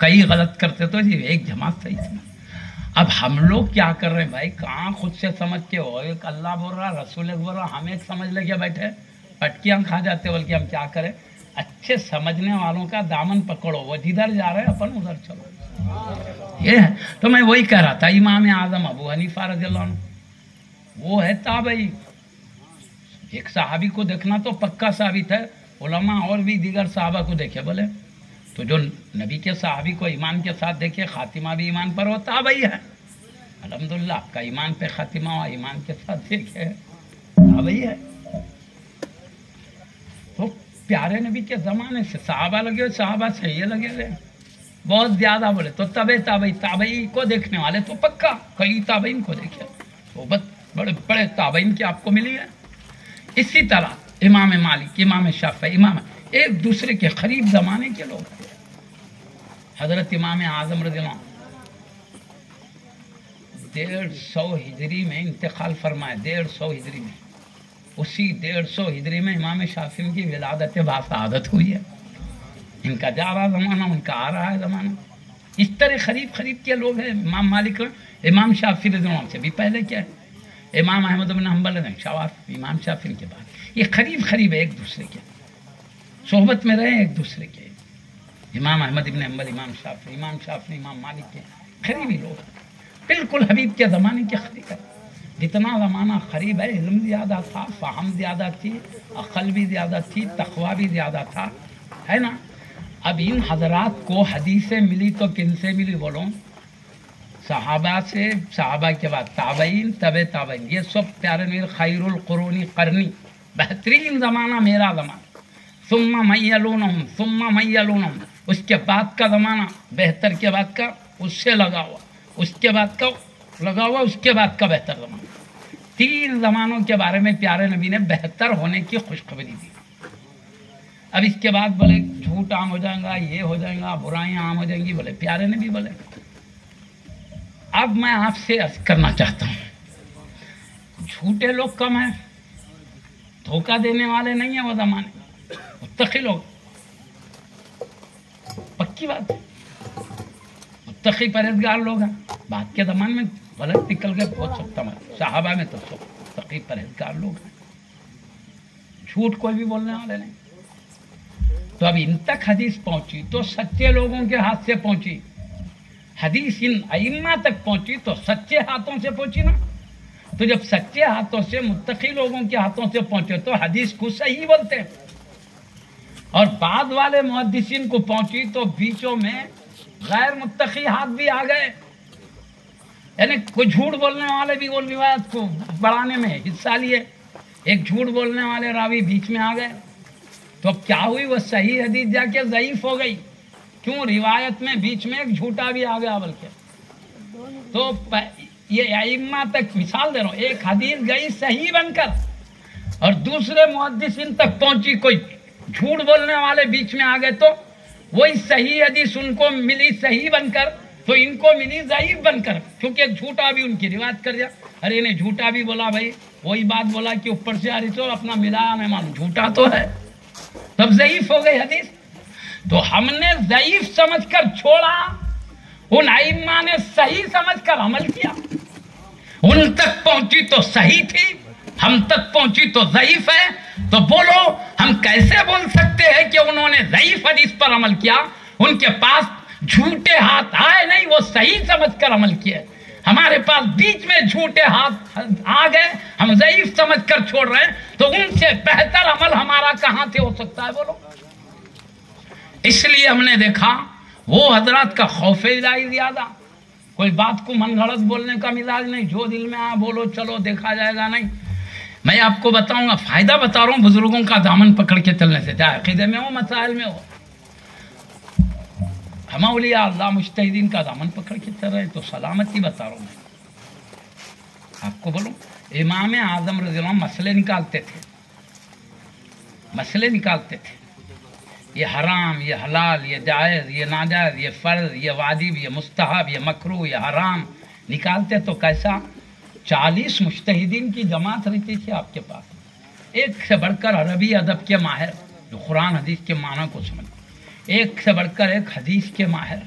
کئی غلط کرتے تو جی ایک جماعت صحیح تھی. اب ہم لوگ کیا کر رہے ہیں بھائی؟ کہاں خود سے سمجھ کے ہو، ایک اللہ بول رہا، رسول بول رہا، ہم ایک سمجھ لے کے بیٹھے پٹکیاں کھا جاتے. بلکہ ہم کیا کریں، اچھے سمجھنے والوں کا دامن پکڑو، وہ جدھر جا رہے ہیں اپن ادھر چلو. یہ ہے. تو میں وہی کہہ رہا تھا، امام اعظم ابو حنیفہ رضی اللہ عنہ وہ ہے تابعی. ایک صحابی کو دیکھنا تو پکا ثابت ہے. علماء اور بھی دیگر صحابہ کو دیکھے بولے تو جو نبی کے صحابی کو ایمان کے ساتھ دیکھے، خاتمہ بھی ایمان پر ہو، تابعی ہے. الحمدللہ آپ کا ایمان پہ خاتمہ ہوا، ایمان کے ساتھ دیکھے، تابعی ہے. تو پیارے نبی کے زمانے سے صحابہ لگے، صحابہ سے یہ لگے رہے بہت زیادہ بولے تو تابعی کو دیکھنے والے تو پکا کئی تابعین کو دیکھے، صحبت بڑے بڑے تابعین کی آپ کو ملی ہے. اسی طرح امام مالک، امام شافعی، امام ایک دوسرے کے قریب زمانے کے لوگ ہیں. حضرت امام اعظم رضی اللہ عنہ 150 ہجری میں انتقال فرمائے. 150 ہجری میں، اسی 150 ہجری میں امام شافعی کی ولادت باسعادت ہوئی ہے. ان کا جا رہا زمانہ، ان کا آ رہا ہے زمانہ. اس طرح قریب کے لوگ ہیں. امام مالک، امام شافعی رضی اللہ عنہ سے بھی پہلے کیا ہے، امام احمد بن حنبل نے امام شافعی کے بعد. یہ قریب ہے ایک دوسرے کے، صحبت میں رہے ایک دوسرے کے. امام احمد بن حنبل، امام شافعی، امام مالک کے قریبی لوگ ہیں. بالکل حبیب کے زمانے کے قریب ہے. جتنا زمانہ قریب ہے، علم زیادہ تھا، فہم زیادہ تھی، عقل بھی زیادہ تھی، تقوی بھی زیادہ تھا، ہے نا. اب ان حضرات کو حدیثیں ملی تو کن سے ملی بولو؟ صحابہ سے، صحابہ کے بعد تابعین، تابعین. یہ سب پیارے نبی خیر القرون قرنی، بہترین زمانہ میرا زمانہ. ثم من یلونہم، اس کے بعد کا زمانہ، بہتر کے بعد کا اس سے لگا ہوا، اس کے بعد کا لگا ہوا، اس کے بعد کا بہتر زمانہ. 3 زمانوں کے بارے میں پیارے نبی نے بہتر ہونے کی خوشخبری دی. اب اس کے بعد بولے جھوٹ عام ہو جائے گا، یہ ہو جائے گا، برائیاں عام ہو جائیں گی. بولے پیارے نبی بولے. اب میں آپ سے عرض کرنا چاہتا ہوں، جھوٹے لوگ کم ہیں، دھوکہ دینے والے نہیں ہیں وہ زمانے. متقی لوگ، پکی بات ہے، متقی پرہیزگار لوگ ہیں. بعد کے زمانے میں غلط نکل گئے بہت سب تمام. صحابہ میں تو سب متقی پرہیزگار لوگ ہیں، جھوٹ کوئی بھی بولنے والے نہیں. تو اب ان تک حدیث پہنچی تو سچے لوگوں کے ہاتھ سے پہنچی. حدیث ان ائمہ تک پہنچی تو سچے ہاتھوں سے پہنچی نا. تو جب سچے ہاتھوں سے، متقی لوگوں کے ہاتھوں سے پہنچے تو حدیث کو صحیح بولتے ہیں. اور بعد والے محدثین کو پہنچی تو بیچوں میں غیر متقی ہاتھ بھی آ گئے. یعنی کوئی جھوٹ بولنے والے بھی وہ روایت کو بڑھانے میں حصہ لیے. ایک جھوٹ بولنے والے راوی بیچ میں آ گئے تو اب کیا ہوئی، وہ صحیح حدیث جا کے ضعیف ہو گئی. کیوں؟ روایت میں بیچ میں ایک جھوٹا بھی آ گیا. بلکہ تو یہ ائمہ تک مثال دے رہا ہوں، ایک حدیث گئی صحیح بن کر اور دوسرے محدثین تک پہنچی، کوئی جھوٹ بولنے والے بیچ میں آ گئے تو وہی صحیح حدیث ان کو ملی صحیح بن کر تو ان کو ملی ضعیف بن کر، کیونکہ ایک جھوٹا بھی ان کی روایت کر دیا. ارے نے جھوٹا بھی بولا بھائی، وہی بات بولا کہ اوپر سے آری تو اپنا ملایا نہیں معلوم، جھوٹا تو ہے، تب ضعیف ہو گئی حدیث. تو ہم نے ضعیف سمجھ کر چھوڑا، ان ائمہ نے صحیح سمجھ کر عمل کیا. ان تک پہنچی تو صحیح تھی، ہم تک پہنچی تو ضعیف ہے. تو بولو ہم کیسے بول سکتے ہیں کہ انہوں نے ضعیف حدیث پر عمل کیا؟ ان کے پاس جھوٹے ہاتھ آئے نہیں، وہ صحیح سمجھ کر عمل کیا. ہمارے پاس بیچ میں جھوٹے ہاتھ آ گئے، ہم ضعیف سمجھ کر چھوڑ رہے ہیں. تو ان سے بہتر عمل ہمارا کہاں سے ہو سکتا ہے بولو؟ اس لیے ہم نے دیکھا وہ حضرات کا خوف الہی زیادہ، کوئی بات کو من گھڑت بولنے کا مزاج نہیں، جو دل میں آ بولو چلو دیکھا جائے گا نہیں. میں آپ کو بتاؤں گا، فائدہ بتا رہا ہوں بزرگوں کا دامن پکڑ کے چلنے سے، چاہے عقیدے میں ہو، مسائل میں ہو. ہم اولیاء اللہ مجتہدین کا دامن پکڑ کے چل رہے ہیں تو سلامتی بتا رہا ہوں. میں آپ کو بولوں، امام اعظم رضی اللہ عنہ مسئلے نکالتے تھے، یہ حرام، یہ حلال، یہ جائز، یہ ناجائز، یہ فرض، یہ واجب، یہ مستحب، یہ مکروہ، یہ حرام نکالتے. تو کیسا 40 مجتہدین کی جماعت رہتی تھی آپ کے پاس، ایک سے بڑھ کر عربی ادب کے ماہر جو قرآن حدیث کے معنی کو سمجھ، ایک سے بڑھ کر ایک حدیث کے ماہر،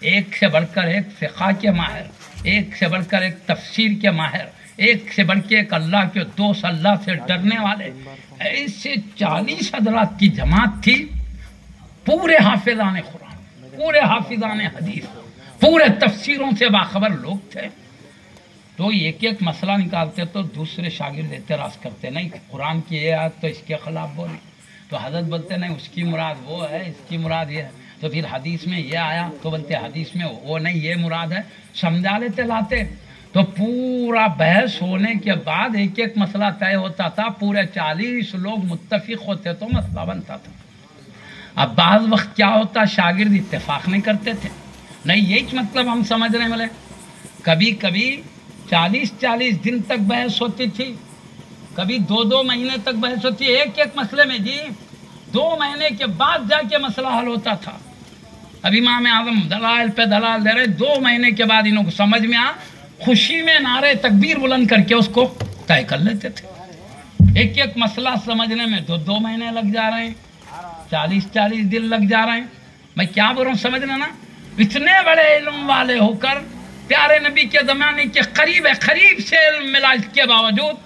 ایک سے بڑھ کر ایک فقہ کے ماہر، ایک سے بڑھ کر ایک تفسیر کے ماہر، ایک سے بڑھ کے ایک اللہ کے دوست، اللہ سے ڈرنے والے، ایسے 40 حضرات کی جماعت تھی، پورے حافظان قرآن، پورے حافظان حدیث، پورے تفسیروں سے باخبر لوگ تھے۔ تو ایک ایک مسئلہ نکالتے تو دوسرے شاگرد اعتراض کرتے، نہیں قرآن کی یہ آیت تو اس کے خلاف بولی، تو حضرت بولتے نہیں اس کی مراد وہ ہے، اس کی مراد یہ ہے، تو پھر حدیث میں یہ آیا تو بولتے حدیث میں وہ نہیں، یہ مراد ہے، سمجھا لیتے لاتے۔ تو پورا بحث ہونے کے بعد ایک ایک مسئلہ طے ہوتا تھا، پورے 40 لوگ متفق ہوتے تو مسئلہ بنتا تھا۔ اب بعض وقت کیا ہوتا، شاگرد اتفاق نہیں کرتے تھے، نہیں یہی مطلب ہم سمجھنے والے، کبھی کبھی 40 دن تک بحث ہوتی تھی، کبھی 2 مہینے تک بحث ہوتی، ایک ایک مسئلے میں جی 2 مہینے کے بعد جا کے مسئلہ حل ہوتا تھا۔ اب امام اعظم دلائل پہ دلائل دے رہے، 2 مہینے کے بعد انہوں کو سمجھ میں آ، خوشی میں نعرے تکبیر بلند کر کے اس کو طے کر لیتے تھے۔ ایک ایک مسئلہ سمجھنے میں 2 مہینے لگ جا رہے ہیں، 40 دن لگ جا رہے ہیں۔ میں کیا بول رہا ہوں سمجھنا نا، اتنے بڑے علم والے ہو کر پیارے نبی کے زمانے کے قریب سے علم ملا، اس کے باوجود